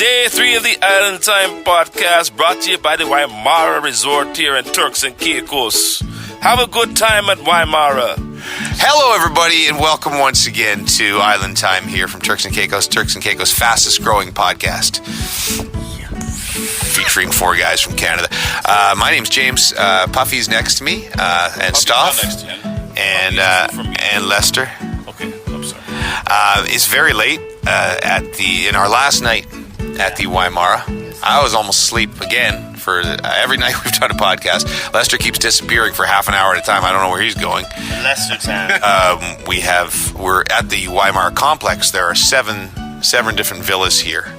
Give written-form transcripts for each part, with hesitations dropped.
Day 3 of the Island Time podcast, brought to you by the Wymara Resort here in Turks and Caicos. Have a good time at Wymara. Hello, everybody, and welcome once again to Island Time here from Turks and Caicos, fastest growing podcast, featuring four guys from Canada. My name's James. Puffy's next to me, and Stoff, and Lester. Okay, I'm sorry. It's very late in our last night at the Wymara. I was almost asleep again for every night we've done a podcast. Lester keeps disappearing for half an hour at a time. I don't know where he's going. Lester time. We're at the Wymara complex. There are seven different villas here,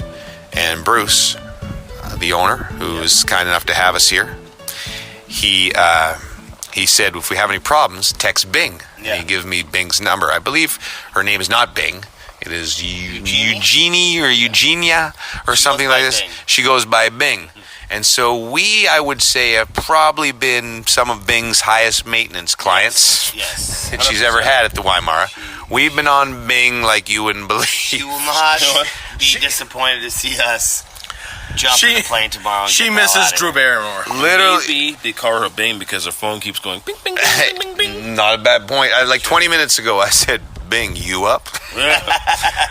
and Bruce, the owner, who's kind enough to have us here, he said if we have any problems, text Bing. Yeah. He gave me Bing's number. I believe her name is not Bing. It is Eugenie or Eugenia or something like this. Bing. She goes by Bing. And so I would say, have probably been some of Bing's highest maintenance clients that she's ever had at the Wymara. We've been on Bing like you wouldn't believe. She will not be disappointed to see us jump in the plane tomorrow. She misses Drew Barrymore. Literally, maybe they call her Bing because her phone keeps going bing, bing, bing, bing, bing, bing. Not a bad point. 20 minutes ago, I said, Bing, you up?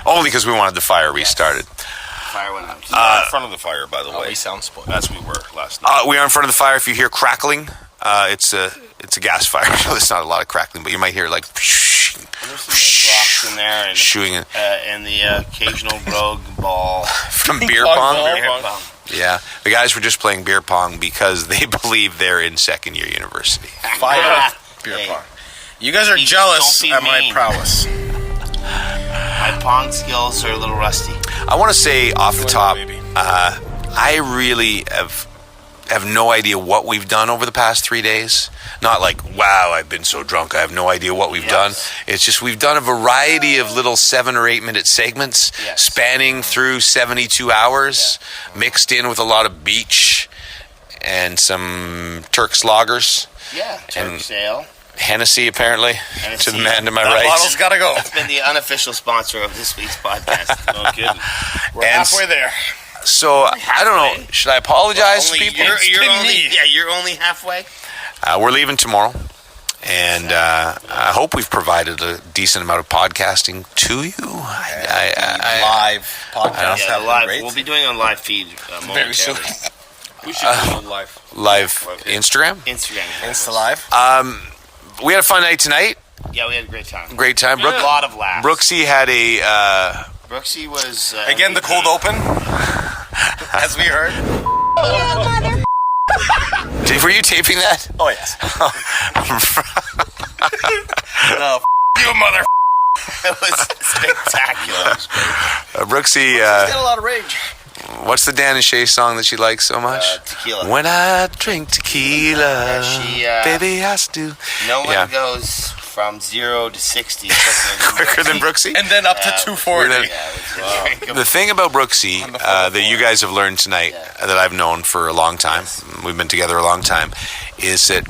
Only because we wanted the fire restarted. Fire went out. In front of the fire, by the way. We sound spoiled. As we were last night. We are in front of the fire. If you hear crackling, it's a gas fire. So there's not a lot of crackling, but you might hear like there's some rocks in there and shooing and the occasional rogue ball from beer pong. Beer pong. Yeah, the guys were just playing beer pong because they believe they're in second year university. Fire beer pong. You guys are jealous at my prowess. My pong skills are a little rusty. I want to say off the top, I really have no idea what we've done over the past 3 days. Not like, wow, I've been so drunk, I have no idea what we've done. It's just we've done a variety of little 7 or 8 minute segments spanning through 72 hours, mixed in with a lot of beach and some Turks lagers. Yeah, Turks ale. Hennessy, apparently, to the man to my right. Bottle's got to go. It's been the unofficial sponsor of this week's podcast. No kidding. We're halfway there. So, I don't know. Should I apologize to people? You're only halfway. We're leaving tomorrow. And I hope we've provided a decent amount of podcasting to you. Live podcast. Yeah, live. We'll be doing on live feed very soon. We should do it live. Live Instagram? Instagram. Insta live. We had a fun night tonight. Yeah, we had a great time. Great time. A lot of laughs. Brooksy had a... Brooksy was... Again, the cold open, as we heard. Were you taping that? Oh, yes. No, you mother... It was spectacular. Brooksy... She's got a lot of rage. What's the Dan and Shay song that she likes so much? Tequila. When I drink tequila, baby, I do. No one goes from 0 to 60 quicker than Brooksy. And then up to 240. The thing about Brooksy that you guys have learned tonight, that I've known for a long time, we've been together a long time, is that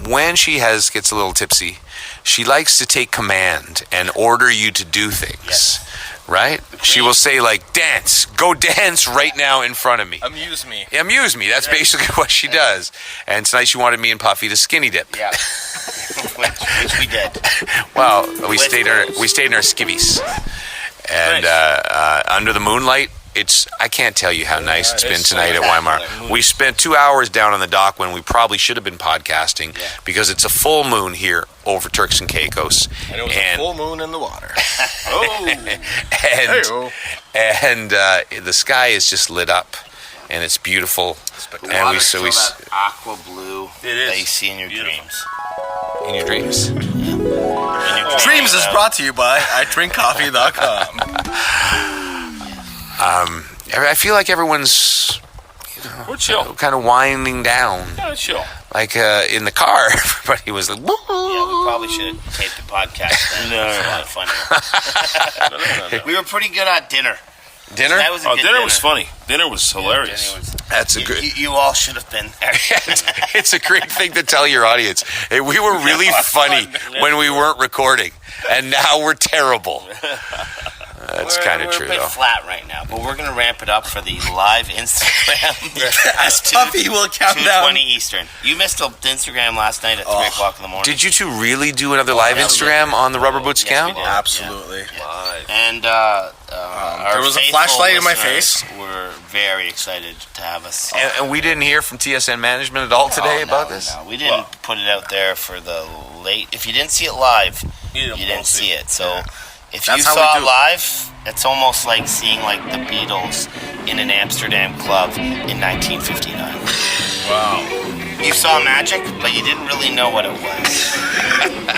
when she gets a little tipsy, she likes to take command and order you to do things. Right? She will say, like, dance. Go dance right now in front of me. Amuse me. Amuse me. That's basically what she does. And tonight she wanted me and Puffy to skinny dip. Yeah. which we did. Well, we stayed in our skivvies. And under the moonlight, I can't tell you how nice it's been tonight at Wymara. We spent 2 hours down on the dock when we probably should have been podcasting because it's a full moon here over Turks and Caicos. And it was a full moon in the water. and the sky is just lit up and it's beautiful. The and still that aqua blue that you see in your dreams. In your dreams? Dreams is brought to you by IDrinkCoffee.com. I feel like everyone's kind of winding down. Yeah, chill. Like in the car, everybody was like, woo! Yeah, we probably should have taped the podcast. No, it was a lot of fun. No. We were pretty good at dinner. Dinner? That was a good dinner was funny. Dinner was hilarious. That's a good. You all should have been there. It's a great thing to tell your audience. Hey, we were really funny when we weren't recording, and now we're terrible. That's kind of true, We're a bit though. flat right now, but we're going to ramp it up for the live Instagram. As Puffy will count down. 2:20 Eastern. You missed the Instagram last night at 3 o'clock in the morning. Did you two really do another live Instagram on the Rubber Boots Yes, we account? did. Absolutely. Yeah. And there was a faithful flashlight in my listeners face. We're very excited to have us. And we didn't hear from TSN management at all today about this? No, we didn't put it out there for the late. If you didn't see it live, you didn't see it. So if That's you how we saw it do. live, it's almost like seeing like the Beatles in an Amsterdam club in 1959. Wow. You saw magic, but you didn't really know what it was.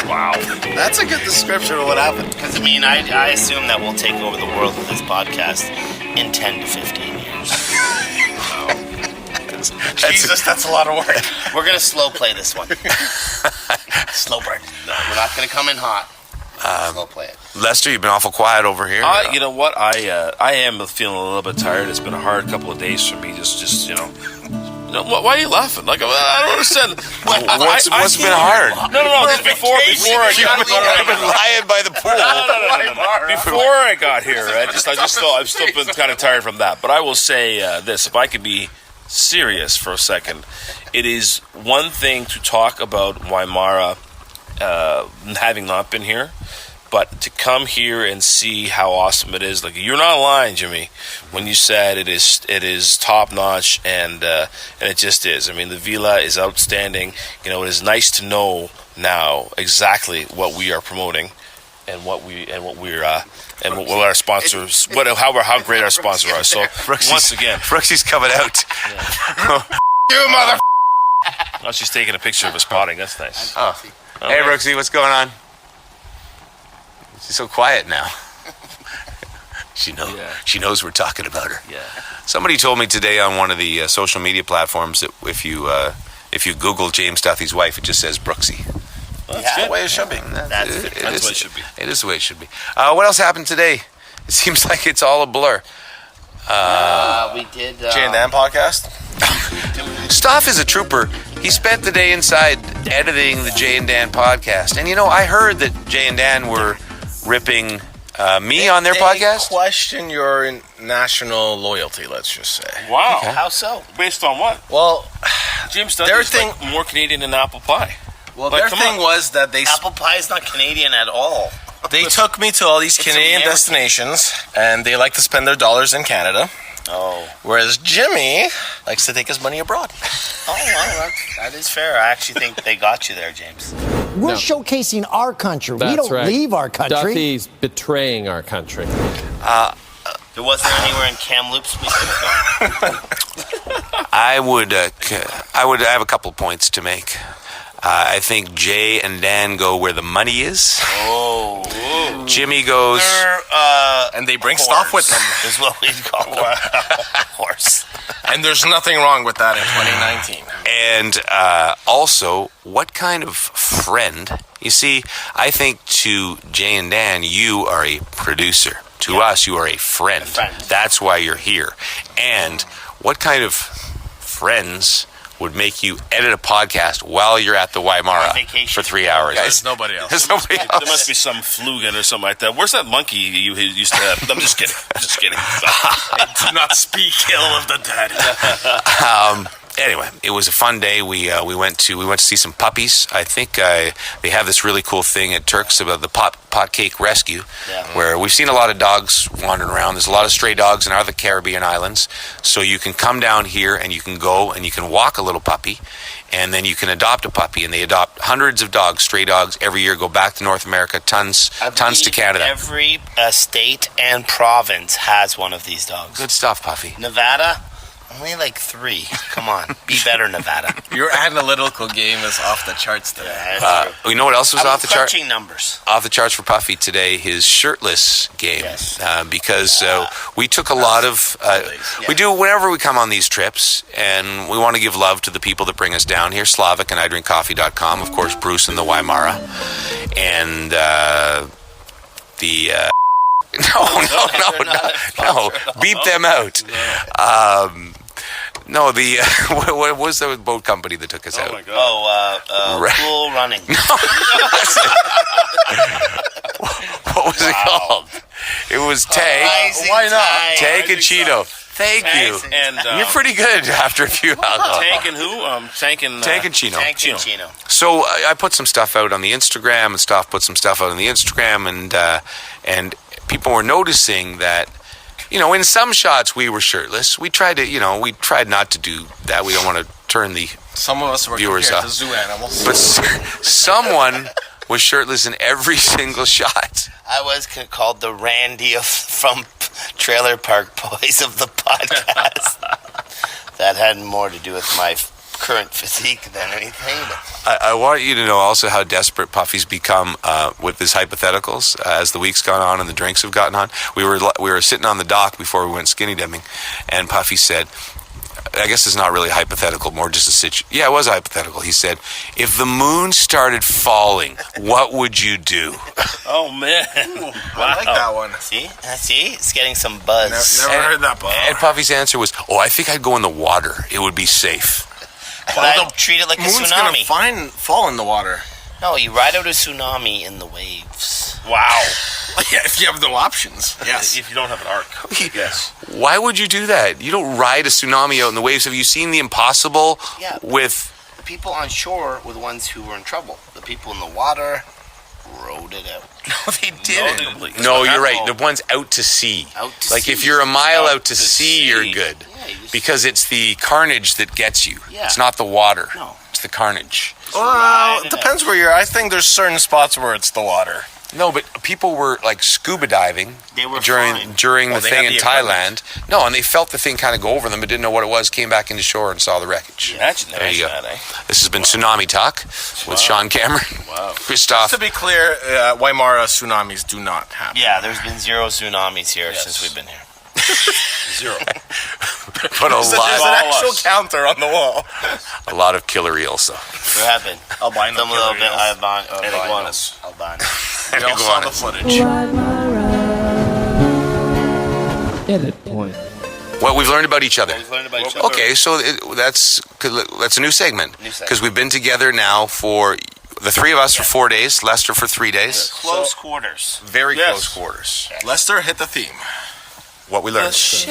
Wow. That's a good description of what happened. Because I mean, I assume that we'll take over the world with this podcast in 10 to 15 years. Jesus, that's a lot of work. We're gonna slow play this one. Slow burn. No, we're not gonna come in hot. Slow play it. Lester, you've been awful quiet over here. You know what? I am feeling a little bit tired. It's been a hard couple of days for me. Just you know. Why are you laughing? Like I don't understand. What's been hard? No. Just before I I've been lying by the pool. No. Before I got here, I just thought I've still been kind of tired from that. But I will say this: if I could be serious for a second, it is one thing to talk about Wymara having not been here, but to come here and see how awesome it is. Like, you're not lying, Jimmy, when you said it is top notch, and it just is. I mean, the villa is outstanding. You know, it is nice to know now exactly what we are promoting and what our sponsors, how great our sponsors are. So once again, Brooksie's coming out. You mother. Oh, she's taking a picture of us potting. That's nice. Oh. Hey, Brooksy, what's going on? She's so quiet now. She knows we're talking about her. Yeah. Somebody told me today on one of the social media platforms that if you Google James Duthie's wife, it just says Brooksy. Well, that's The way it should be. That's the way it should be. It is the way it should be. What else happened today? It seems like it's all a blur. we did. Jay and Dan podcast. Stoff is a trooper. He spent the day inside editing the Jay and Dan podcast. And, you know, I heard that Jay and Dan were ripping me on their podcast. Question your national loyalty, let's just say. Wow. Okay. How so? Based on what? Well, James Their Duthie's thing- like more Canadian than apple pie. well, Like, their come thing on. was that Apple pie is not Canadian at all. they took me to all these Canadian American. destinations, and they like to spend their dollars in Canada. Oh. Whereas Jimmy likes to take his money abroad. Oh, well, that is fair. I actually think they got you there, James. We're showcasing our country. We That's don't right. leave our country. Duthie's betraying our country. Was there anywhere in Kamloops we could have gone? I would have a couple points to make. I think Jay and Dan go where the money is. Oh. Jimmy goes. And they bring stuff with them. Is what we'd call a horse. And there's nothing wrong with that in 2019. And also, what kind of friend? You see, I think to Jay and Dan, you are a producer. To us, you are a friend. That's why you're here. And what kind of friends would make you edit a podcast while you're at the Wymara On vacation. for 3 hours? There's nobody else. There's nobody There else. must be some flugan or something like that. Where's that monkey you used to have? I'm just kidding. Just kidding. Do not speak ill of the dead. Anyway, it was a fun day. We went to see some puppies. I think they have this really cool thing at Turks about the pot cake rescue, where we've seen a lot of dogs wandering around. There's a lot of stray dogs in other Caribbean islands. So you can come down here and you can go and you can walk a little puppy, and then you can adopt a puppy. And they adopt hundreds of dogs, stray dogs, every year. Go back to North America, tons to Canada. Every state and province has one of these dogs. Good stuff, Puffy. Nevada, only like 3. Come on, be better, Nevada. Your analytical game is off the charts today. You know what else was off the chart? Crunching numbers. Off the charts for Puffy today, his shirtless game. Yes. Because we took a lot of... We do whenever we come on these trips, and we want to give love to the people that bring us down here. Slavic and idrinkcoffee.com. Of course, Bruce and the Wymara. And No. Beat them out. No, what was the boat company that took us out? Oh my God. Cool Running. What was it called? It was Tank. Why not? Tank and Chino. Thank you. And You're pretty good after a few alcohol. Tank and who? Tank and Chino. Tank and Chino. So I put some stuff out on the Instagram, and Stoff put some stuff out on the Instagram, and people were noticing that, in some shots we were shirtless. We tried not to do that. We don't want to turn the Some of us were viewers compared up. to zoo animals. But someone was shirtless in every single shot. I was called the Randy from Trailer Park Boys of the podcast. That had more to do with my current physique than anything. I want you to know also how desperate Puffy's become with his hypotheticals as the week's gone on and the drinks have gotten on. We were sitting on the dock before we went skinny dipping, and Puffy said, I guess it's not really hypothetical, more just a situation. Yeah, it was hypothetical. He said, if the moon started falling, what would you do? Oh, man. I like that one. See? It's getting some buzz. Never heard that before. And Puffy's answer was, I think I'd go in the water. It would be safe. But I'd treat it like a Moon's tsunami. gonna fall in the water. No, you ride out a tsunami in the waves. Wow. Yeah, if you have no options. Yes. If you don't have an arc. Yes. Why would you do that? You don't ride a tsunami out in the waves. Have you seen The Impossible Yeah. with... The people on shore were the ones who were in trouble. The people in the water rode it out. No, they didn't. No, you're right. The one's out to sea. Out to Like sea. if you're a mile out to sea, sea. you're good. Yeah, you just- Because it's the carnage that gets you. Yeah. It's not the water. No. It's the carnage. Well, ride it it depends where you're. I think there's certain spots where it's the water. No, but people were like scuba diving They were during fine. the they thing had in the Thailand. No, and they felt the thing kind of go over them, but didn't know what it was. Came back into shore and saw the wreckage. Imagine There you go. that, eh? This has been Tsunami Talk with Sean Cameron, Wow. Christoph. To be clear, Wymara tsunamis do not happen. Yeah, there's been 0 tsunamis here since we've been here. Zero. But There's an actual counter on the wall. a lot of killer eels, though. What happened? Albino Some little bit killer And iguanas. albino. We all saw the footage. Edit point. What we've learned about each other. We've learned about each other. Okay, so that's a new segment. Because we've been together now for the three of us for 4 days, Lester for 3 days. Close quarters. Very Yes. close quarters. Lester, hit the theme. What we learned. It's a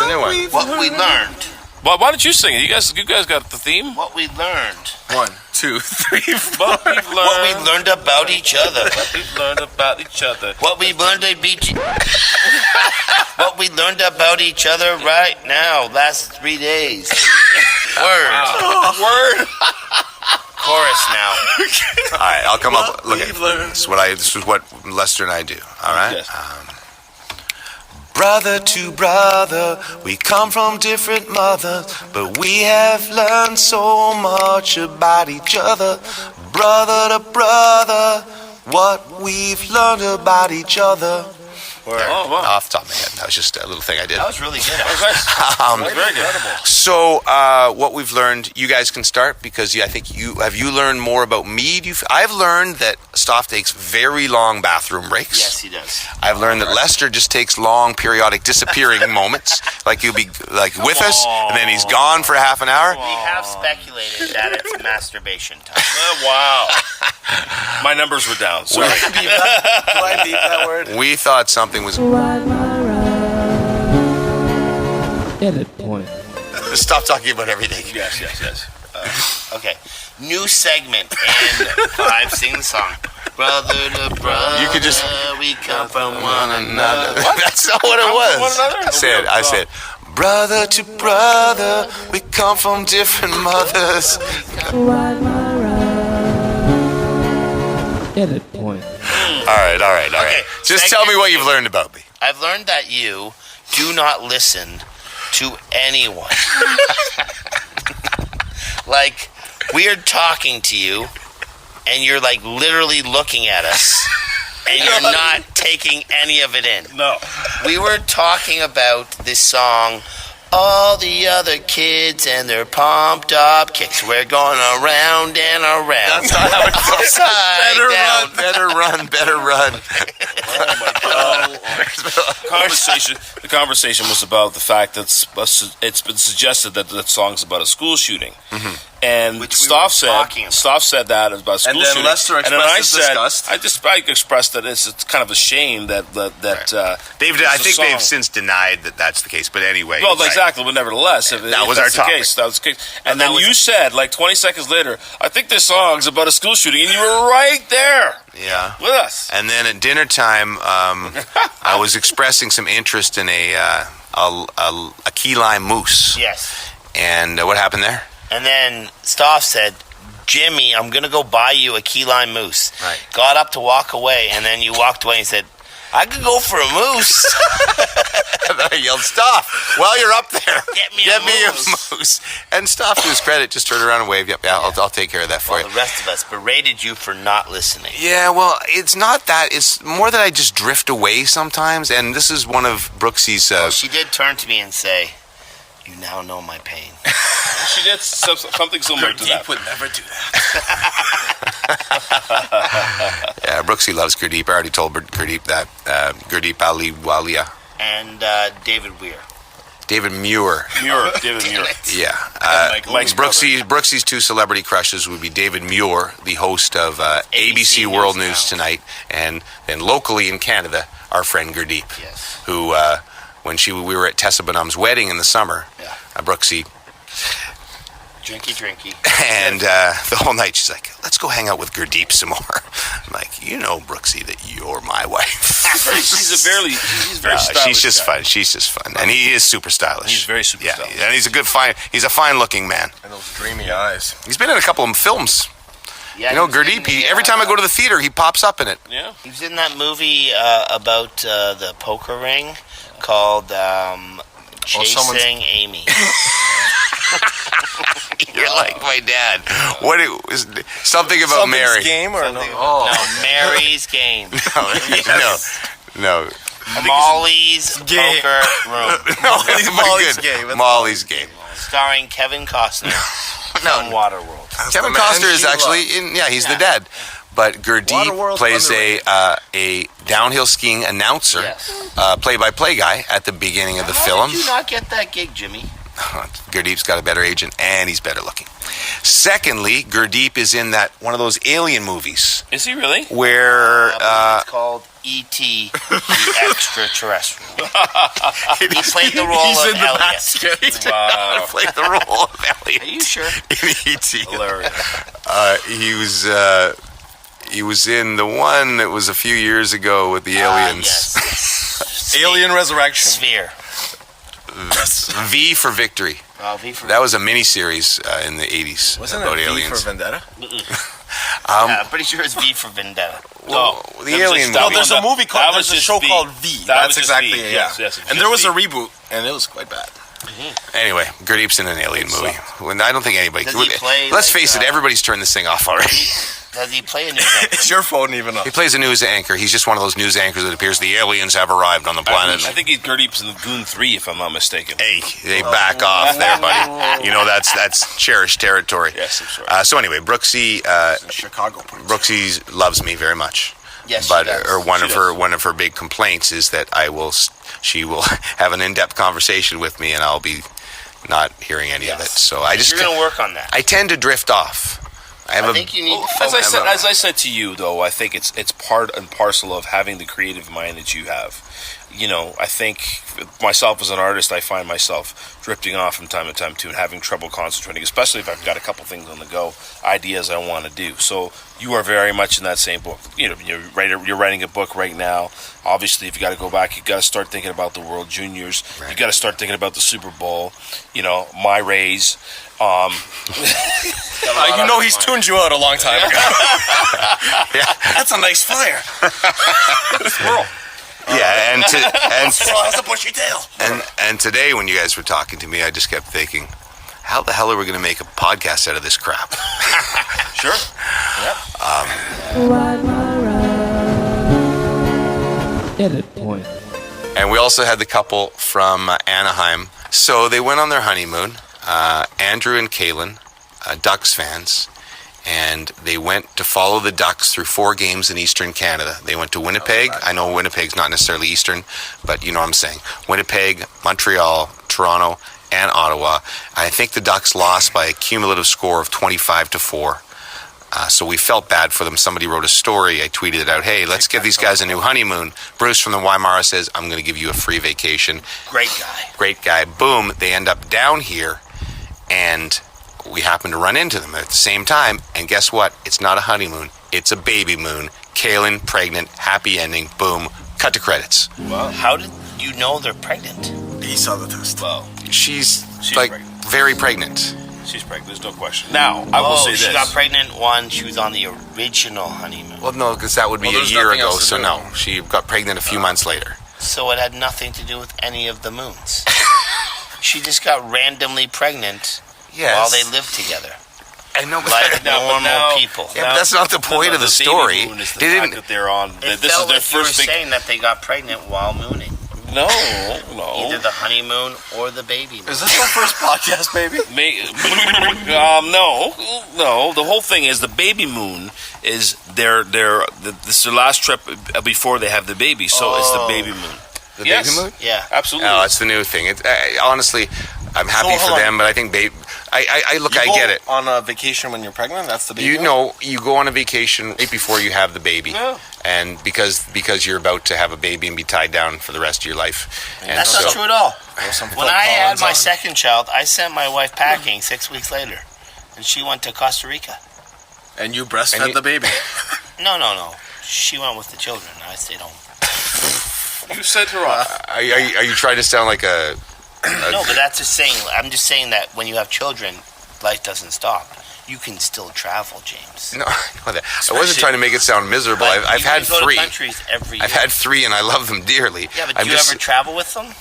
new one. What we learned. Well, why don't you sing it? You guys got the theme. What we learned. 1, 2, 3, 4. What we've learned. What we learned about each other. What we've learned about each other. What we learned about What we learned about each other right now, last 3 days. Word. Word. Chorus now. All right, I'll come up. Look, we've learned. this is what Lester and I do. All right. Yes. Brother to brother, we come from different mothers, but we have learned so much about each other. Brother to brother, what we've learned about each other. Word. Oh, wow. Off the top of my head, that was just a little thing I did. That was really good. Very good. So, what we've learned, you guys can start because I think you learned more about me. I've learned that Stoff takes very long bathroom breaks. Yes, he does. I've learned that Lester just takes long, periodic disappearing moments. Like he'll be like with us, and then he's gone for half an hour. We have speculated that it's masturbation time. Wow. My numbers were down. Sorry. Do I beep that word? We thought something was. Edit point. Stop talking about everything. Yes. Okay. New segment. And 5, sing the song. Brother to brother, You could just- we come from one another. That's not what it was. one another? I said, brother to brother, we come from different mothers. Edit point. All right. Okay, Just segment tell me what two. you've learned about me. I've learned that you do not listen to anyone. Like, we're talking to you, and you're like literally looking at us, and you're not taking any of it in. No. We were talking about this song, All the Other Kids and Their Pumped Up Kicks. We're going around and around. That's not how it goes. Upside down. Better run. Oh my God. The conversation was about the fact that it's been suggested that the song's about a school shooting, And Which we Stoff were said talking about. that about school And then shooting. Lester and then I expressed his disgust. I expressed that it's kind of a shame that I think they've since denied that that's the case. But anyway, well, exactly. But nevertheless, if That was that's our the topic. case, that was the case. And then you said, like 20 seconds later, I think this song's about a school shooting, and you were right there Yeah. with us. And then at dinner time, I was expressing some interest in a key lime mousse. Yes. And what happened there? And then Stoff said, Jimmy, I'm going to go buy you a key lime mousse. Right. Got up to walk away, and then you walked away and said, I could go for a mousse. I yelled, "Stop!" While you're up there, Get me a a moose. And Stop, to his credit, just turned around and waved. Yep, I'll take care of that for Well, you. the rest of us berated you for not listening. Yeah, well, it's not that. It's more that I just drift away sometimes. And this is one of Brooksie's. Well, she did turn to me and say, you now know my pain. She did something similar to that. Gurdeep would never do that. Yeah, Brooksie loves Gurdeep. I already told Gurdeep that. Gurdeep Ali Walia. And David Weir. David Muir. David Muir. Yeah. Mike's Brookie's two celebrity crushes would be David Muir, the host of ABC World News Tonight, and then locally in Canada, our friend Gurdeep, Yes. who, when we were at Tessa Bonham's wedding in the summer, Yeah. Brooksy, Drinky. and the whole night she's like, let's go hang out with Gurdeep some more. I'm like, Brooksy, that you're my wife. He's very stylish. She's just guy. fun. She's just fun. And he is super stylish. He's very super stylish. And he's a fine-looking man. And those dreamy eyes. He's been in a couple of films. Yeah, Gurdeep, every time I go to the theater, he pops up in it. Yeah. He was in that movie about the poker ring called Chasing Amy. You're like my dad. What it was something about Mary. Game or no? No, Mary's Game. No. Molly's Game. Poker Room. Molly's Game. That's Molly's Game. Starring Kevin Costner from Waterworld. Kevin the man Costner is she actually he's the dad. But Gurdeep Waterworld's plays underrated. a downhill skiing announcer, Yes. play-by-play guy at the beginning of the How film. did you not get that gig, Jimmy? Gurdeep's got a better agent, and he's better looking. Secondly, Gurdeep is in one of those alien movies Is he really? where It's called E.T. the Extraterrestrial. He played the role He's of in the Elliot. basket. Wow. played the role of Elliot Are you sure? in E.T. Hilarious. He was in the one that was a few years ago with the aliens. Yes. Alien Resurrection. Sphere. V for Victory. Oh, V for That was a miniseries in the 80s Wasn't about it V aliens. for Vendetta? yeah, I'm pretty sure it's V for Vendetta. Well, the that was alien just- movie. There's a movie That called. was There's a just show V. called V. That was That's just exactly V. it. Yes, Yeah. yes, it was And there was just a reboot, and it was quite bad. Anyway, Gurdeep's in an alien movie. When I don't think anybody. Does he play, Let's like, face it, everybody's turned this thing off already. Does he play a new anchor? It's your phone even up. He plays a news anchor. He's just one of those news anchors that appears the aliens have arrived on the planet. I think Gurdeep's in the Goon 3, if I'm not mistaken. Hey, back off there, buddy. That's cherished territory. Yes, I'm sorry. So anyway, Brooksie, Chicago. Brooksie loves me very much. Yes, But she does. one of her big complaints is that she will have an in-depth conversation with me, and I'll be not hearing any of it. So You're going to work on that. I tend to drift off. I think you need to As focus. I said to you, though, I think it's part and parcel of having the creative mind that you have. I think myself as an artist, I find myself drifting off from time to time too, and having trouble concentrating, especially if I've got a couple things on the go, ideas I want to do. So you are very much in that same book. You're writing a book right now. Obviously, if you got to go back, you got to start thinking about the World Juniors. Right. You got to start thinking about the Super Bowl. My Rays. He's tuned you out a long time ago. That's a nice fire. Squirrel. Yeah, and Squirrel has a bushy tail. and today when you guys were talking to me, I just kept thinking, how the hell are we going to make a podcast out of this crap? Sure. Edit point. And we also had the couple from Anaheim. So they went on their honeymoon. Andrew and Kaylin, Ducks fans, and they went to follow the Ducks through 4 games in Eastern Canada. They went to Winnipeg. I know Winnipeg's not necessarily Eastern, but you know what I'm saying. Winnipeg, Montreal, Toronto, and Ottawa. I think the Ducks lost by a cumulative score of 25-4. So we felt bad for them. Somebody wrote a story. I tweeted it out. Hey, let's give these guys a new honeymoon. Bruce from the Wymara says, I'm going to give you a free vacation. Great guy. Great guy. Boom. They end up down here, and we happen to run into them at the same time. And guess what? It's not a honeymoon. It's a baby moon. Kaylin, pregnant, happy ending. Boom. Cut to credits. Well, how did you know they're pregnant? He saw the test. Well, She's like pregnant. very pregnant. she's pregnant. There's no question. Now, I will say this. She got pregnant she was on the original honeymoon. Well, no, because that would be a there's year nothing ago. else to So do. no, she got pregnant a few months later. So it had nothing to do with any of the moons. She just got randomly pregnant Yes. while they lived together. I know, but Like normal people. Yeah, but that's not the point of the story. Baby moon is the They fact didn't. that they're on. It This is felt their like you were first big. saying that they got pregnant while mooning. No. Either the honeymoon or the baby moon. Is this our first podcast, baby? No. The whole thing is the baby moon is this is their last trip before they have the baby, so it's the baby moon. The Yes. baby moon? Yeah. Absolutely. No, it's the new thing. Honestly, I'm happy hold for on. them, but I think I look, I You get go it. On a vacation when you're pregnant, that's the baby. You know, you go on a vacation right before you have the baby, Yeah. and because you're about to have a baby and be tied down for the rest of your life. And That's so, not true at all. Some When I had my on. second child, I sent my wife packing 6 weeks later. And she went to Costa Rica. And you breastfed And you- the baby. No. She went with the children. I stayed home. You sent her off. Are you trying to sound like a? No, but that's just saying. I'm just saying that when you have children, life doesn't stop. You can still travel, James. No, I know that. I wasn't trying to make it sound miserable. Like, I've you had can go to 3. countries every year. I've had 3, and I love them dearly. Yeah, but I'm do you just- ever travel with them?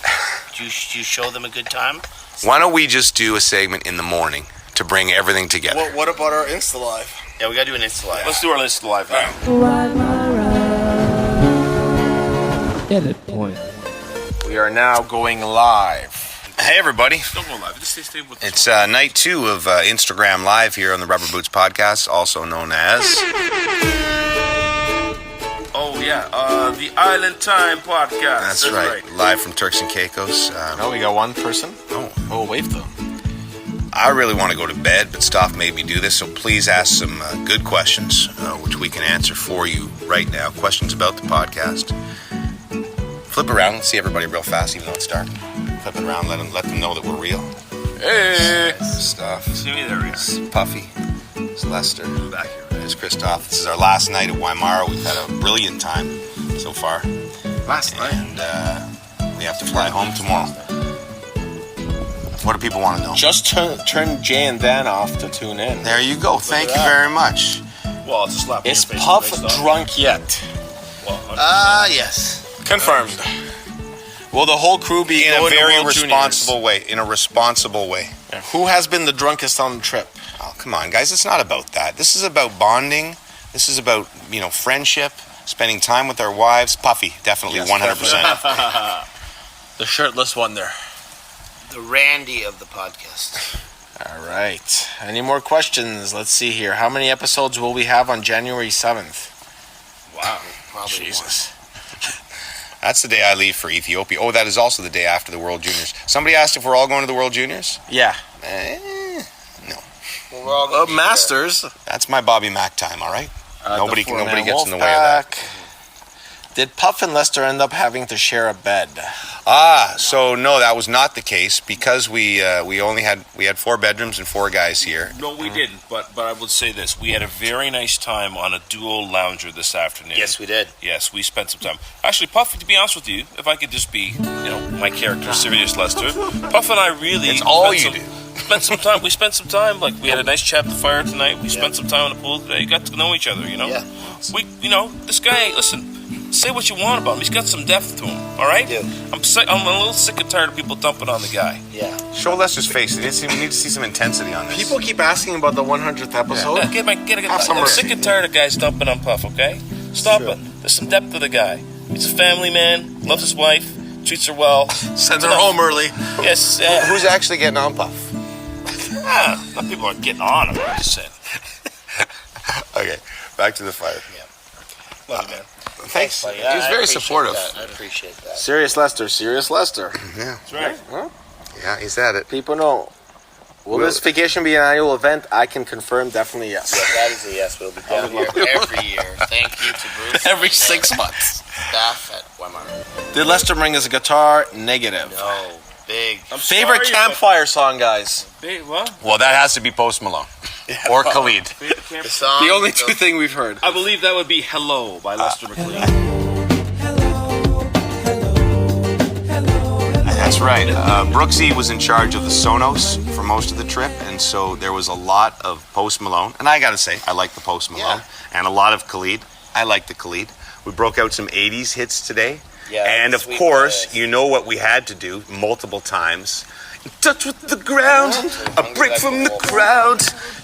Do you show them a good time? Why don't we just do a segment in the morning to bring everything together? What about our Insta Live? Yeah, we gotta do an Insta Live. Let's do our list live now. Edit point. We are now going live. Hey, everybody. Don't go live. Just stay with It's night 2 of Instagram Live here on the Rubber Boots Podcast, also known as... the Island Time Podcast. That's right. Live from Turks and Caicos. No, we got one person. Oh, wave though. I really want to go to bed, but Stoff made me do this, so please ask some good questions, which we can answer for you right now. Questions about the podcast. Flip around and see everybody real fast, even though it's dark. Flip it around, let them know that we're real. Hey. Stuff. See me there, It's Puffy. It's Lester. Back here. It's Christoph. This is our last night at Wymara. We've had a brilliant time so far. Last night. And we have to fly home tomorrow. What do people want to know? Just turn Jay and Dan off to tune in. There you go. Thank you very much. Well, it's a slap. Is Puff drunk yet? Yes. Confirmed. Will the whole crew be In a going to very World responsible way. In a responsible way. Juniors? Yeah. Who has been the drunkest on the trip? Oh, come on, guys. It's not about that. This is about bonding. This is about, friendship, spending time with our wives. Puffy, definitely, Yes, 100%. The shirtless wonder. The Randy of the podcast. All right. Any more questions? Let's see here. How many episodes will we have on January 7th? Wow. Probably Jesus. That's the day I leave for Ethiopia. Oh, that is also the day after the World Juniors. Somebody asked if we're all going to the World Juniors? Yeah. No. Well, we're all gonna be Masters. That's my Bobby Mack time, all right? Nobody The four-man gets in the way of that. Wolfpack. Did Puff and Lester end up having to share a bed? So no, that was not the case because we had 4 bedrooms and 4 guys here. No, we didn't. But I would say this: we had a very nice time on a dual lounger this afternoon. Yes, we did. Yes, we spent some time. Actually, Puff, to be honest with you, if I could just be, my character, Serious Lester, Puff and I really. It's all spent you some- do. Spent some time. We spent some time. Like we had a nice chat at the fire tonight. We spent some time in the pool today. Got to know each other. Yeah. We, this guy. Listen, say what you want about him. He's got some depth to him. All right. Yeah. I'm a little sick and tired of people dumping on the guy. Yeah. Show Lester's face. We need to see some intensity on this. People keep asking about the 100th episode. Have some I'm mercy. sick and tired of guys dumping on Puff. Okay, stop it. There's some depth to the guy. He's a family man. Loves his wife. Treats her well. Sends her home early. Yes. Who's actually getting on Puff? Not people are getting on him. I'm just saying. Okay, back to the fire. Love you, man. Thanks. buddy. He was I very appreciate supportive. that. I appreciate that. Serious Lester. Yeah. That's right. Yeah, he's at it. People know. Will this vacation be an annual event? I can confirm definitely yes. Yeah, that is a yes. We'll be down here every year. Thank you to Bruce. Every and 6 months. Staff at Wymara. Did Lester bring his guitar? Negative. No, big. Favorite campfire song, guys? What? Well, that has to be Post Malone or Khalid. The song. The only two thing we've heard. I believe that would be "Hello" by Lester McLean. That's right. Brooksie was in charge of the Sonos for most of the trip, and so there was a lot of Post Malone. And I gotta say, I like the Post Malone. And a lot of Khalid. I like the Khalid. We broke out some 80s hits today. Yeah, and of Sweet course, Boys. you know what we had to do multiple times. In touch with the ground, a break from the crowd,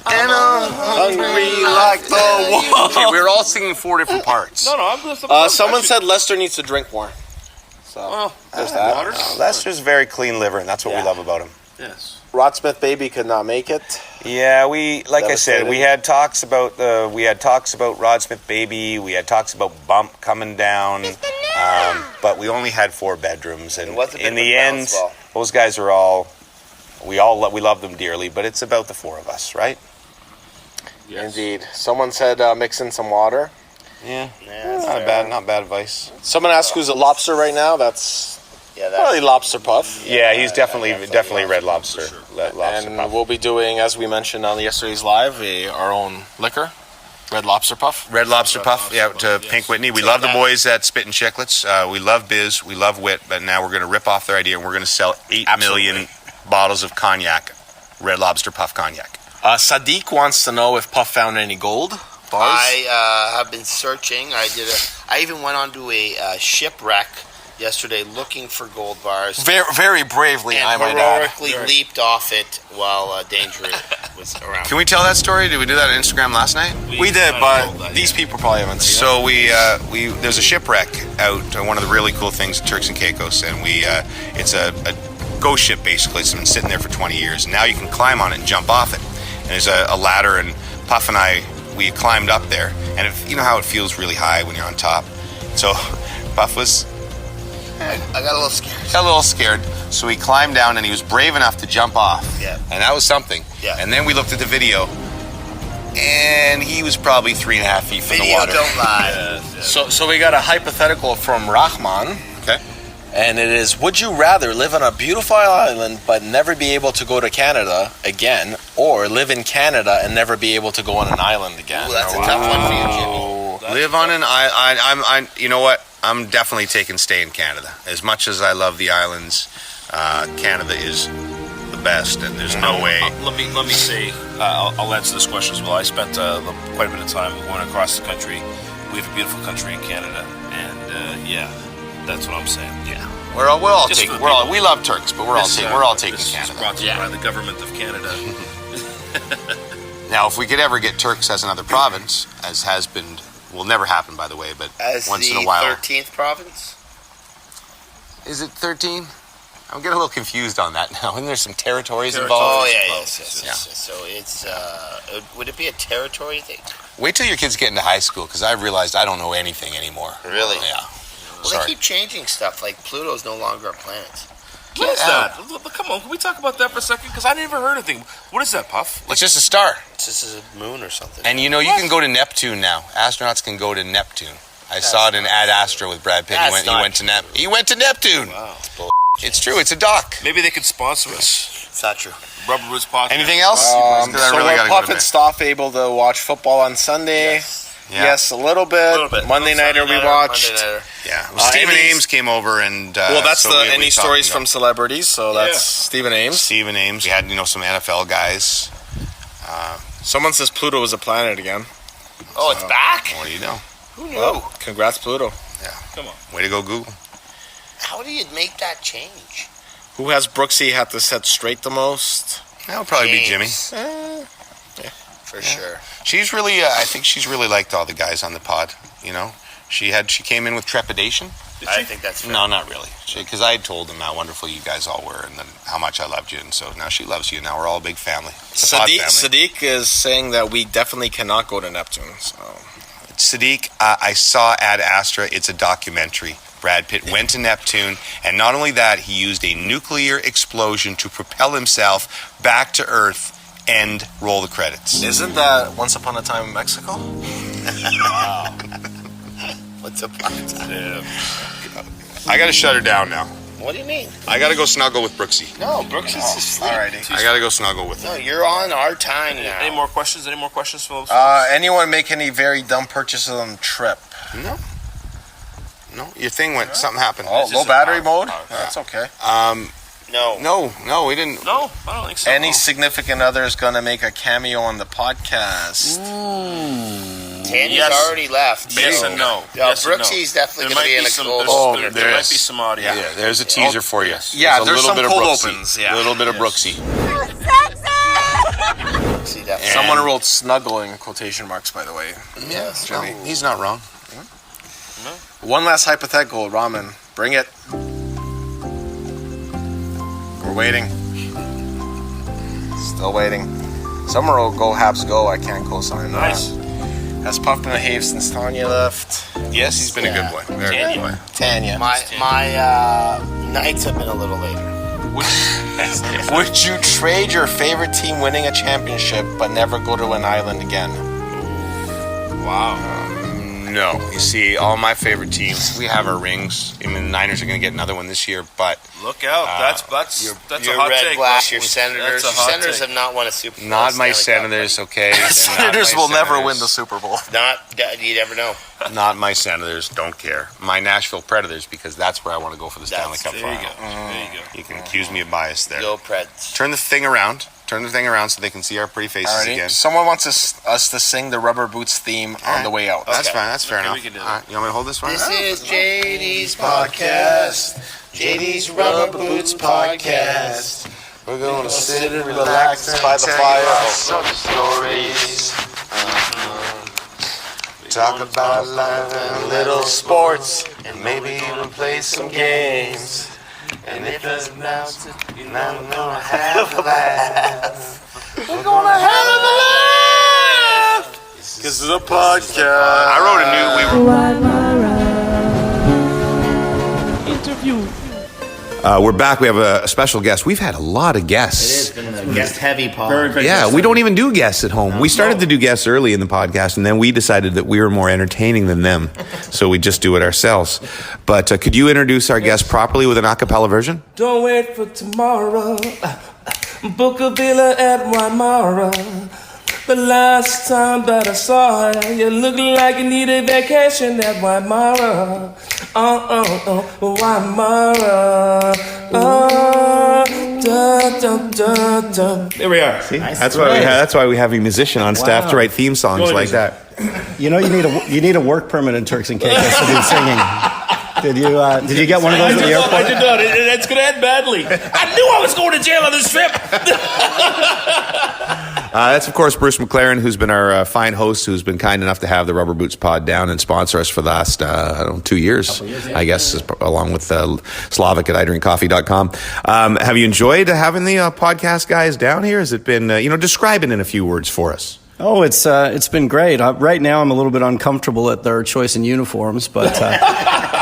and I'm hungry like the wolf. Okay, we were all singing 4 different parts. No, I'm good. Someone said Lester needs to drink more. So there's that. Water? Lester's very clean liver, and that's what we love about him. Yes. Rodsmith Baby could not make it. Yeah, I said, Devastated. we had talks about Rodsmith Baby. We had talks about Bump coming down, but we only had 4 bedrooms, and It was a bit in of a the end, bounce ball. those guys are we love them dearly. But it's about the 4 of us, right? Indeed. Someone said mix in some water. Yeah, Yeah, not bad advice. Someone asked who's a lobster right now. That's yeah, probably Lobster Puff. Yeah, he's definitely Red Lobster. Lobster And Puff. we'll be doing, as we mentioned on yesterday's live, our own liquor, Red Lobster Puff. Red Lobster Puff, yeah, to Pink Whitney. We love the boys at Spit and Chicklets. We love Biz, we love Wit, but now we're going to rip off their idea and we're going to sell 8 million bottles of cognac, Red Lobster Puff cognac. Sadiq wants to know if Puff found any gold bars. I have been searching. I even went onto a shipwreck yesterday looking for gold bars. Very bravely, I And might add. heroically leaped off it while danger was around. Can we tell that story? Did we do that on Instagram last night? We did, but these people probably haven't seen So we there's a shipwreck out. One of the really cool things at Turks and Caicos, and it's a ghost ship basically. It's been sitting there for 20 years. And now you can climb on it and jump off it. And there's a ladder, and Puff and I we climbed up there, and you know how it feels really high when you're on top. So Puff was I got a little scared. a little scared, so he climbed down, and he was brave enough to jump off. Yeah. And that was something. Yeah. And then we looked at the video, and he was probably 3.5 feet from the Video water. don't lie. So we got a hypothetical from Rahman, Okay. and it is: would you rather live on a beautiful island but never be able to go to Canada again, or live in Canada and never be able to go on an island again? Ooh, that's a tough one for you, Jimmy. Live on an island. You know what? I'm definitely taking stay in Canada. As much as I love the islands, Canada is the best, and there's no way. Let me say, I'll answer this question as well. I spent quite a bit of time going across the country. We have a beautiful country in Canada, and yeah, that's what I'm saying. Yeah, We're all Just taking. for the We love Turks, but we're all taking this is Canada. brought to you by the government of Canada. Now, if we could ever get Turks as another province, as has been, will never happen, by the way, but As once the in a while. 13th province? Is it 13? I'm getting a little confused on that now. And there's some territories Oh, involved. yeah, yes. So it's, would it be a territory thing? Wait till your kids get into high school, because I realized I don't know anything anymore. Really? Yeah. Well, Sorry. they keep changing stuff. Like Pluto's no longer a planet. What is that? Come on, can we talk about that for a second? Because I never heard anything. What is that, Puff? It's just a star. This is a moon or something. And you know, you can go to Neptune now. Astronauts can go to Neptune. I saw it in Ad Astra with Brad Pitt. He went to Neptune. Wow. It's true. It's a dock. Maybe they could sponsor us. It's not true. Rubber Roots Podcast. Anything else? So I really were gotta Puff go to and bed. Stoff able to watch football on Sunday? Yeah. Yes, a little bit. Monday nighter we watched. Yeah. Well, Stephen Ames- Ames came over and. Well, that's so the we any talked stories about from celebrities. So that's Stephen Ames. Stephen Ames. We had some NFL guys. Someone says Pluto is a planet again. Oh, it's back? What do you know? Who knew? Well, congrats, Pluto. Way to go, Google. How do you make that change? Who has Brooksie had to set straight the most? That would probably be Jimmy. James. For sure. She's really. I think she's really liked all the guys on the pod. You know, she came in with trepidation. I think that's fair. No, not really. Because I had told them how wonderful you guys all were, and then how much I loved you, and so now she loves you. Now we're all a big family. It's a pod family. Sadiq is saying that we definitely cannot go to Neptune. So Sadiq, I saw Ad Astra. It's a documentary. Brad Pitt went to Neptune, and not only that, he used a nuclear explosion to propel himself back to Earth and roll the credits. Isn't that Once Upon a Time in Mexico? What's up on time? I gotta shut her down now. What do you mean? I gotta go snuggle with Brooksie. No, Brooks is asleep. Alrighty. I gotta go snuggle with her. No, you're on our time now. Any more questions? Any more questions, folks? Anyone make any very dumb purchases on the trip? No. No, your thing went, something happened. Oh, It's low just a battery power- mode? That's okay. No. No, we didn't. No, I don't think so. Any significant other is going to make a cameo on the podcast? Tanya's Yes. already left. Yes so- and no. Yeah, Yes and no. Brooksie's definitely There going to be might in be a some. cold There opener. might be some audio. Yeah, there's a teaser for you. Yeah, a there's little some bit of cold Brooksie. opens, yeah. A little bit of Yes. Brooksie. Brooksie's definitely. Someone wrote snuggling in quotation marks, by the way. Yes. Jimmy. No, he's not wrong. One last hypothetical, Ramen. Bring it. We're waiting. Still waiting. Someone wrote go Habs go. I can't co-sign that. Nice. Has Puff been a have since Tanya left? Yes, he's been a good boy. Very good boy. Tanya. My nights have been a little later. Would you trade your favorite team winning a championship but never go to an island again? Wow. No. You see, all my favorite teams, we have our rings. I mean, the Niners are going to get another one this year, but Look out. That's a Your hot Red take. Blacks, your Senators. That's a Your hot Senators take. have not won a Super Bowl. not my Stanley Cup. Senators, okay? They're not Senators my will never Senators. win the Super Bowl. You never know. Not my Senators, don't care. My Nashville Predators, because that's where I want to go for the Stanley Cup There you final. go. There you go. You can accuse me of bias there. Go Preds. Turn the thing around. Turn the thing around so they can see our pretty faces Alrighty. again. Someone wants us to sing the Rubber Boots theme on the way out. That's Okay. fine. That's fair Okay, enough. we can do All right, you want me to hold this one? This is JD's podcast. JD's Rubber Boots podcast. We're going to sit and relax by the fire. some stories. Talk about life and little sports, and maybe even play some games. And if it's not, I'm gonna have a laugh. We're gonna have a laugh. Because of the podcast. I wrote a new. Interview. We're back. We have a special guest. We've had a lot of guests. It's been a guest heavy pod. Yeah, we don't even do guests at home. We started to do guests early in the podcast, and then we decided that we were more entertaining than them, so we just do it ourselves. But could you introduce our guest properly with an a cappella version? Don't wait for tomorrow. Book a villa at Wymara. The last time that I saw her, you looked like you needed vacation at Wymara. Wymara. There we are. See, that's why we have a musician on staff to write theme songs like that. You know, you need a work permit in Turks and Caicos to be singing. Did you get one of those at the I airport? did not. That's going to end badly. I knew I was going to jail on this trip. That's, of course, Bruce McLaren, who's been our fine host, who's been kind enough to have the Rubber Boots Pod down and sponsor us for the last 2 years, I guess, along with Slavic at idrinkcoffee.com. Have you enjoyed having the podcast guys down here? Has it been, describe it in a few words for us? Oh, it's been great. Right now, I'm a little bit uncomfortable at their choice in uniforms, but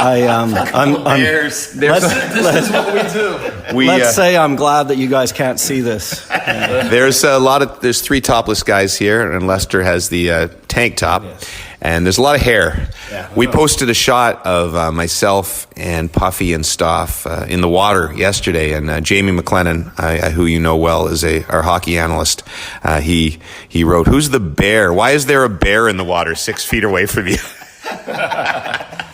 This is what we do. let's say I'm glad that you guys can't see this. There's three topless guys here, and Lester has the tank top, and there's a lot of hair. We posted a shot of myself and Puffy and Stoff in the water yesterday, and Jamie McLennan, who you know well, is our hockey analyst. He wrote, "Who's the bear? Why is there a bear in the water 6 feet away from you?"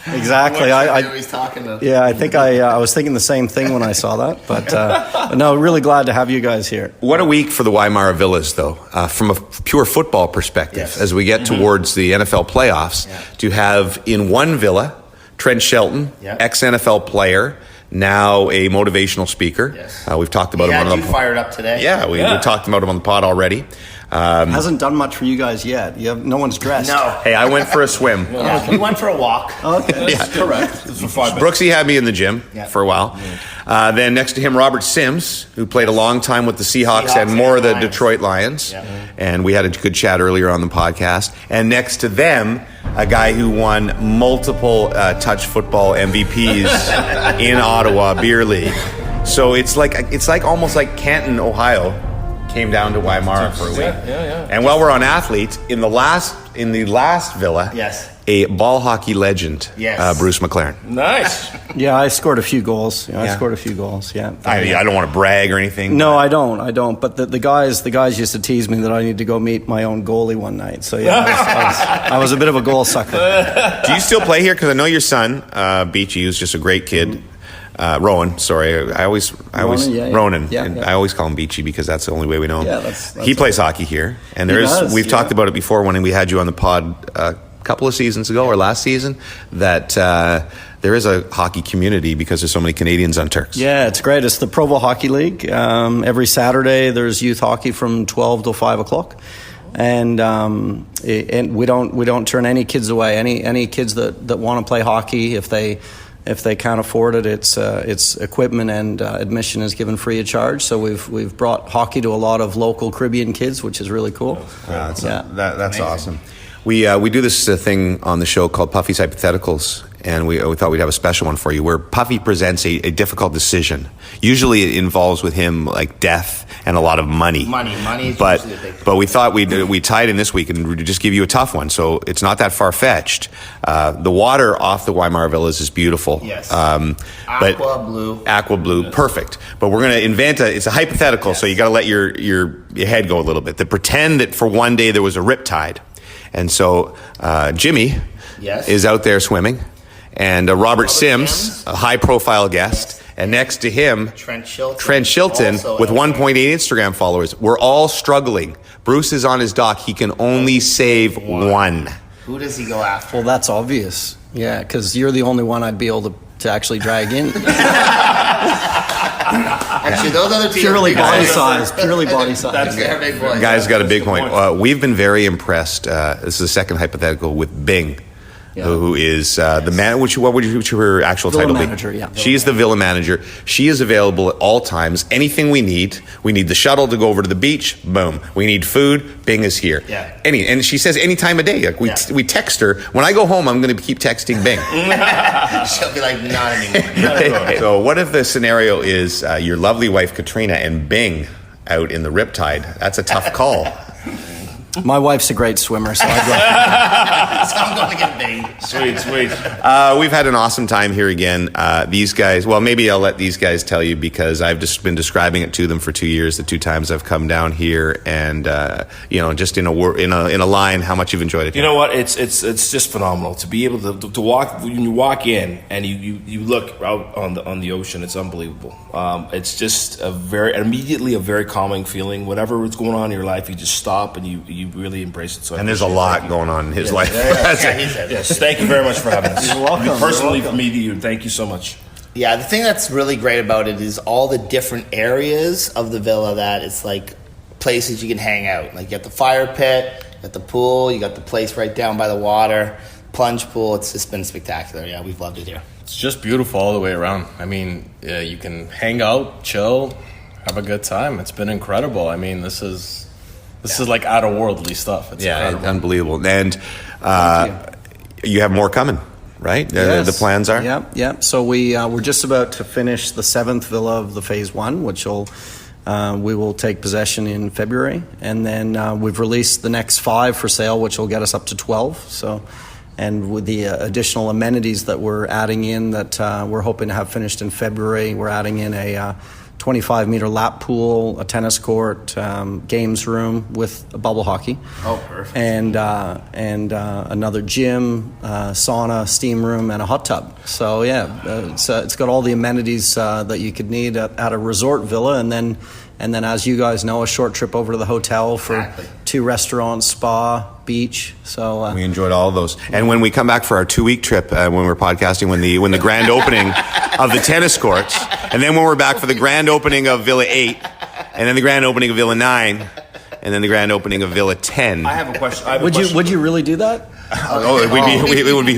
Exactly. I think I was thinking the same thing when I saw that. But no, really glad to have you guys here. What a week for the Wymara Villas, though, from a pure football perspective, as we get towards the NFL playoffs, to have in one villa, Trent Shelton, ex-NFL player, now a motivational speaker. We've talked about him on the pod. Fired up today. Yeah, we talked about him on the pod already. Hasn't done much for you guys yet. No one's dressed. No. Hey, I went for a swim. We went for a walk. Okay. Correct. For 5 minutes. Brooksy had me in the gym for a while. Then next to him, Robert Sims, who played a long time with the Seahawks and more of the Detroit Lions. And we had a good chat earlier on the podcast. And next to them, a guy who won multiple touch football MVPs in Ottawa Beer League. So it's like almost like Canton, Ohio, came down to Wymara for a week. Yeah. And while we're on athletes, in the last villa, Yes. a ball hockey legend, Yes. Bruce McLaren. Nice. Yeah, I scored a few goals. I scored a few goals. Yeah. I don't want to brag or anything. No, I don't. But the guys used to tease me that I need to go meet my own goalie one night. So yeah, I was a bit of a goal sucker. Do you still play here? Because I know your son, Beachy, who's just a great kid. Rowan, sorry. I always Ronan. Yeah, and yeah. I always call him Beachy because that's the only way we know him. Yeah, that's he plays hockey here, and we've talked about it before when we had you on the pod a couple of seasons ago or last season that there is a hockey community because there's so many Canadians on Turks. Yeah, it's great. It's the Provo Hockey League. Every Saturday there's youth hockey from 12 to 5 o'clock. And we don't turn any kids away. Any kids that want to play hockey, if they can't afford it, it's equipment and admission is given free of charge. So we've brought hockey to a lot of local Caribbean kids, which is really cool. That's awesome. We do this thing on the show called Puffy's Hypotheticals, and we thought we'd have a special one for you where Puffy presents a difficult decision. Usually it involves with him like death and a lot of money. Money is but usually a big but we thought we tied in this week and we'd just give you a tough one. So it's not that far fetched. The water off the Wymara Villas is beautiful. Yes. Aqua blue, perfect. But we're going to invent it's a hypothetical, so you got to let your head go a little bit. To pretend that for one day there was a riptide. And so Jimmy is out there swimming, and Robert Sims, a high-profile guest, and next to him, Trent Shilton with 1.8 Instagram followers. We're all struggling. Bruce is on his dock. He can only save one. Who does he go after? Well, that's obvious. Yeah, because you're the only one I'd be able to actually drag in. Actually, those other two Purely body size. That's their big boys. Guy's got a big point. We've been very impressed. This is the second hypothetical with Bing, who is the man. What would her actual Villa title be? manager, yeah. She's the villa manager. She is available at all times. Anything we need. We need the shuttle to go over to the beach. Boom. We need food. Bing is here. Yeah. And she says any time of day. Like we text her. When I go home, I'm going to keep texting Bing. She'll be like, not anymore. So what if the scenario is your lovely wife Katrina and Bing out in the riptide? That's a tough call. My wife's a great swimmer, so I'd go. So I'm going to get Bing. Sweet. We've had an awesome time here again. These guys, well, maybe I'll let these guys tell you because I've just been describing it to them for 2 years. The 2 times I've come down here, and just in a line, how much you've enjoyed it. You know what? It's just phenomenal to be able to walk. When you walk in and you look out on the ocean, it's unbelievable. It's just immediately a very calming feeling. Whatever is going on in your life, you just stop and you really embrace it. So and there's a lot going on in his life. Yes, thank you very much for having us. You're welcome. Personally, from me to you, thank you so much. Yeah, the thing that's really great about it is all the different areas of the villa that it's like places you can hang out. Like you got the fire pit, you got the pool, you got the place right down by the water, plunge pool. It's just been spectacular. Yeah, we've loved it here. It's just beautiful all the way around. I mean, you can hang out, chill, have a good time. It's been incredible. I mean, this is like out-of-worldly stuff. It's incredible. Unbelievable. And you have more coming, right? Yes. The plans are? Yeah. So we're just about to finish the 7th villa of the Phase 1, which we will take possession in February. And then we've released the next 5 for sale, which will get us up to 12. So, and with the additional amenities that we're adding in that we're hoping to have finished in February, we're adding in a 25-meter lap pool, a tennis court, games room with a bubble hockey. Oh, perfect. And another gym, sauna, steam room, and a hot tub. So it's got all the amenities that you could need at a resort villa, and then as you guys know, a short trip over to the hotel for 2 restaurants, spa, beach. So we enjoyed all of those. And when we come back for our 2-week trip, when we're podcasting, when the grand opening of the tennis courts, and then when we're back for the grand opening of Villa 8, and then the grand opening of Villa 9, and then the grand opening of Villa 10. I have a question. Would you really do that?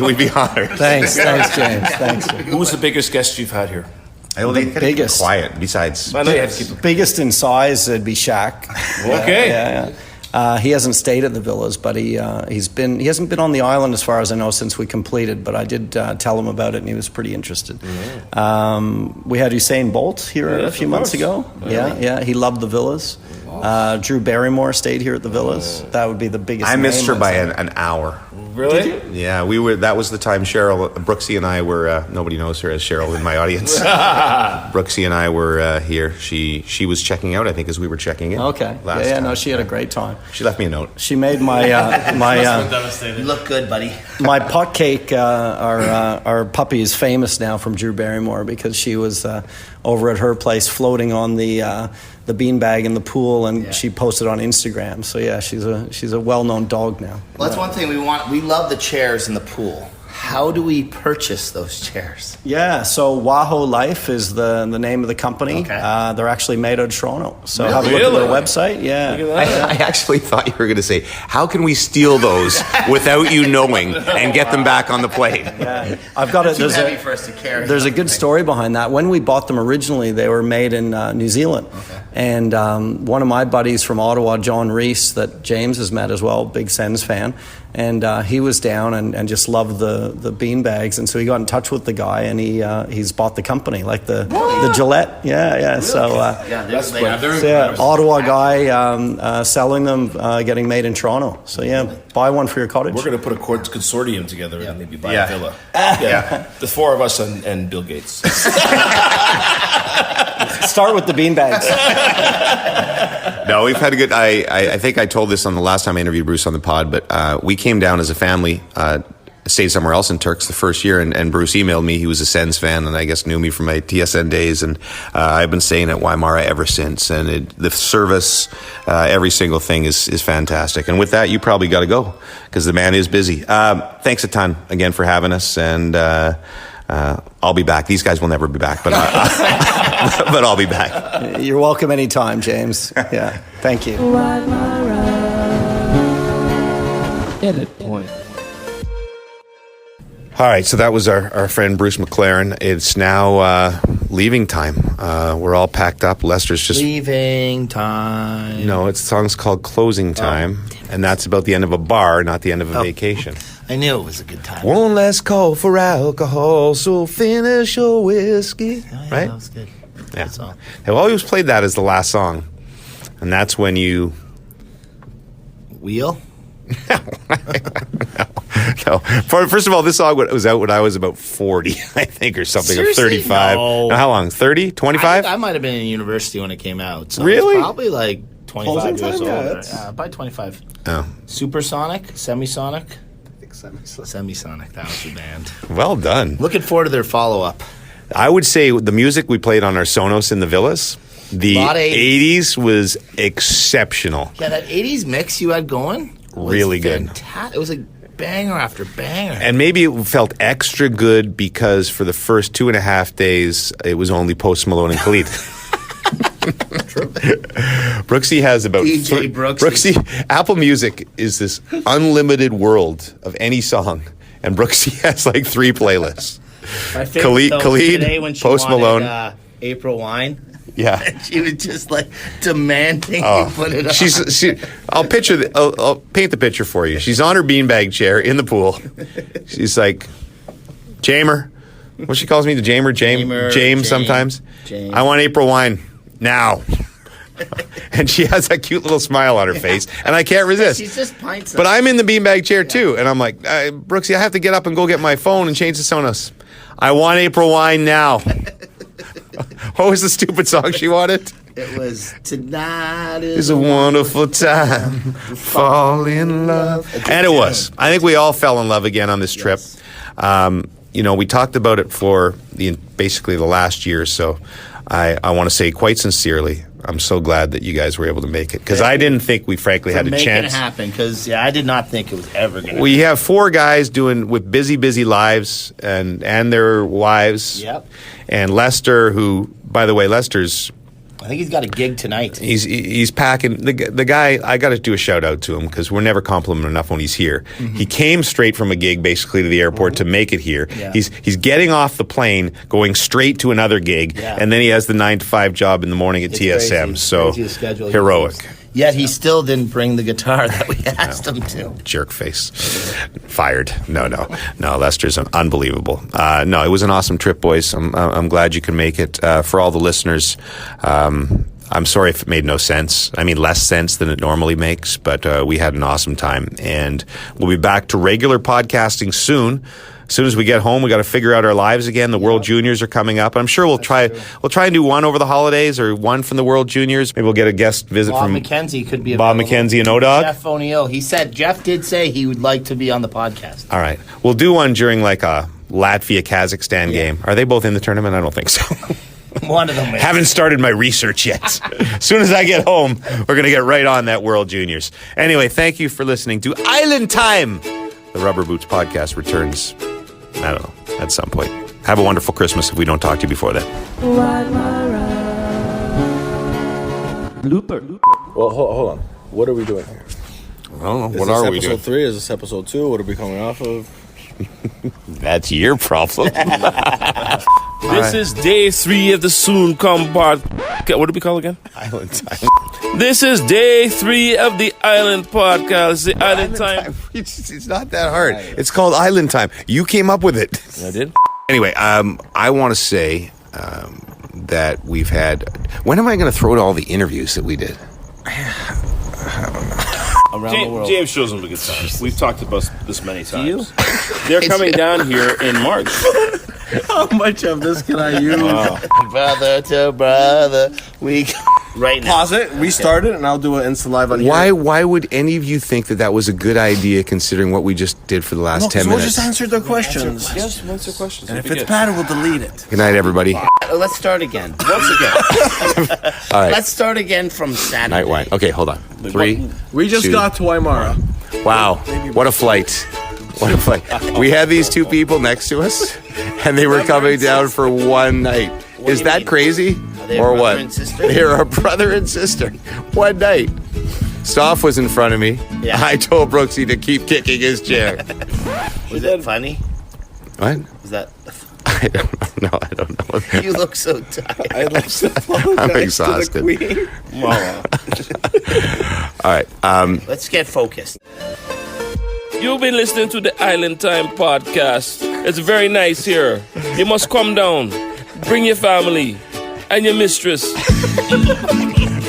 We'd be honored. Thanks, James. Thanks. Who was the biggest guest you've had here? The biggest. Quiet. Besides, I know you have to keep biggest in size, it'd be Shaq. Okay. Yeah. He hasn't stayed at the villas, but he hasn't been on the island as far as I know since we completed. But I did tell him about it, and he was pretty interested. We had Usain Bolt here a few months ago. Yeah, he loved the villas. Drew Barrymore stayed here at the villas. That would be the biggest. I missed her name, by an hour. Really? Yeah, we were. That was the time Brooksie and I were. Nobody knows her as Cheryl in my audience. Brooksy and I were here. She was checking out, I think, as we were checking in. Okay. Last time. No, she had a great time. She left me a note. She made my You look good, buddy. my putt cake. Our puppy is famous now from Drew Barrymore because she was over at her place floating on the beanbag in the pool, and she posted on Instagram. So yeah, she's a well-known dog now. Well, that's one thing we want. We love the chairs in the pool. How do we purchase those chairs? Yeah, so Wahoo Life is the name of the company. Okay. They're actually made out of Toronto. So have a look at their website. Yeah. I actually thought you were going to say, how can we steal those without you knowing and get them back on the plane? Yeah. I've got it. Too heavy for us to carry. There's a good story behind that. When we bought them originally, they were made in New Zealand. Okay. And one of my buddies from Ottawa, John Reese, that James has met as well, big Sens fan, and he was down and just loved the bean bags, and so he got in touch with the guy, and he's bought the company, like the Gillette. Yeah. Really? So Ottawa guy selling them, getting made in Toronto. So yeah, buy one for your cottage. We're going to put a consortium together and maybe buy a villa. Yeah. The four of us and Bill Gates. Start with the bean bags. No, we've had a good. I think I told this on the last time I interviewed Bruce on the pod, but we came down as a family. Stayed somewhere else in Turks the first year, and Bruce emailed me. He was a Sens fan, and I guess knew me from my TSN days. And I've been staying at Wymara ever since. And the service, every single thing is fantastic. And with that, you probably got to go because the man is busy. Thanks a ton again for having us, and I'll be back. These guys will never be back, but but I'll be back. You're welcome anytime, James. Yeah, thank you. Edit point. All right, so that was our friend Bruce McLaren. It's now leaving time. We're all packed up. Lester's just leaving time. No, the song's called Closing Time, and that's about the end of a bar, not the end of a vacation. I knew it was a good time. One last call for alcohol, so finish your whiskey. Right? That was good. Yeah. They've always played that as the last song, and that's when you wheel. No. First of all, this song was out when I was about 40, I think, or something, Seriously? or 35. No. Now, how long? 30? 25? I might have been in university when it came out. So really? It's probably like 25 years time? older. Yeah, Probably 25. Oh. Supersonic? Semisonic? I think Semisonic. That was the band. Well done. Looking forward to their follow-up. I would say the music we played on our Sonos in the Villas, the 80s was exceptional. Yeah, that 80s mix you had going was really good. It was like banger after banger. And maybe it felt extra good because for the first 2.5 days, it was only Post Malone and Khalid. True. Brooksy has about DJ Brooksy. Apple Music is this unlimited world of any song, and Brooksy has like 3 playlists. My favorite Khalid, today when she Post wanted, Malone, April Wine. Yeah, she was just like demanding you put it on. I'll paint the picture for you. She's on her beanbag chair in the pool. She's like, Jamer. What she calls me, the James sometimes. James. I want April Wine now. And she has that cute little smile on her face, and I can't resist. She's just pints. But I'm in the beanbag chair too, and I'm like, Brooksy, I have to get up and go get my phone and change the Sonos. I want April Wine now. What was the stupid song she wanted? It was Tonight is a wonderful time to fall in love. And it was. I think we all fell in love again on this trip. We talked about it for basically the last year, so I want to say quite sincerely, I'm so glad that you guys were able to make it, because I didn't think we frankly had a chance. Make it happen, because I did not think it was ever going to We have 4 guys with busy lives and their wives. Yep. And Lester, who, by the way, Lester's... I think he's got a gig tonight. He's packing. The guy, I got to do a shout out to him because we're never complimented enough when he's here. Mm-hmm. He came straight from a gig basically to the airport to make it here. Yeah. He's getting off the plane, going straight to another gig, and then he has the 9 to 5 job in the morning at TSM. Crazy. So crazy schedule. heroic. Yet he still didn't bring the guitar that we asked him to. Jerk face. Fired. No. Lester's unbelievable. No, it was an awesome trip, boys. I'm glad you can make it. For all the listeners, I'm sorry if it made no sense. I mean, less sense than it normally makes, but we had an awesome time. And we'll be back to regular podcasting soon. As soon as we get home, we got to figure out our lives again. The World Juniors are coming up. I'm sure we'll try and do one over the holidays or one from the World Juniors. Maybe we'll get a guest visit Bob from McKenzie could be Bob available. McKenzie and O-Dog. Jeff O'Neill. Jeff did say he would like to be on the podcast. All right. We'll do one during like a Latvia-Kazakhstan game. Are they both in the tournament? I don't think so. One of them is. Haven't started my research yet. As soon as I get home, we're going to get right on that World Juniors. Anyway, thank you for listening to Island Time. The Rubber Boots podcast returns, I don't know, at some point. Have a wonderful Christmas if we don't talk to you before then. Blooper. Well, hold on. What are we doing here? I don't know. Is What this are we episode doing? 3? Is this episode 2? What are we coming off of? That's your problem. This is day 3 of the soon come podcast. What do we call it again? Island Time. This is day 3 of the Island podcast. The Island Time. It's not that hard. It's called Island Time. You came up with it. I did. Anyway, I want to say that we've had... When am I going to throw to all the interviews that we did? Around the world. James shows them a good time. We've talked about this many times. They're coming down here in March. How much of this can I use? Brother to brother, we right now. Pause it, restart it, and I'll do an Insta Live on here. Why would any of you think that was a good idea considering what we just did for the last 10 we'll minutes? just answer their questions. Yes, answer questions. And if it's bad, we'll delete it. Good night, everybody. Let's start again. Once again. All right. Let's start again from Saturday. Night wine. Okay, hold on. 3. We just 2. got to Wymara. Wow. What a flight. What a flight. We had these two people next to us, and they were coming down for one night. Is that crazy? they Or brother what? and sister? They're a brother and sister. One night. Stoff was in front of me. Yeah. I told Brooksie to keep kicking his chair. Was it funny? What? Was that? I don't know. I don't know. You look so tired. I'd like to apologize I'm to exhausted. the Queen. All right. Let's get focused. You've been listening to the Island Time podcast. It's very nice here. You must come down. Bring your family and your mistress.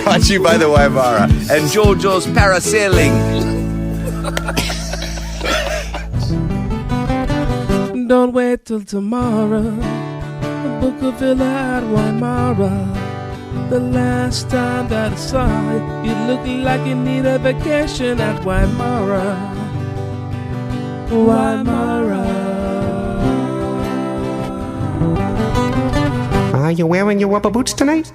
Brought to you by the Wymara and JoJo's Parasailing. Don't wait till tomorrow. Book a villa at Wymara. The last time that I saw you, you look like you need a vacation at Wymara. Wymara. Are you wearing your rubber boots tonight?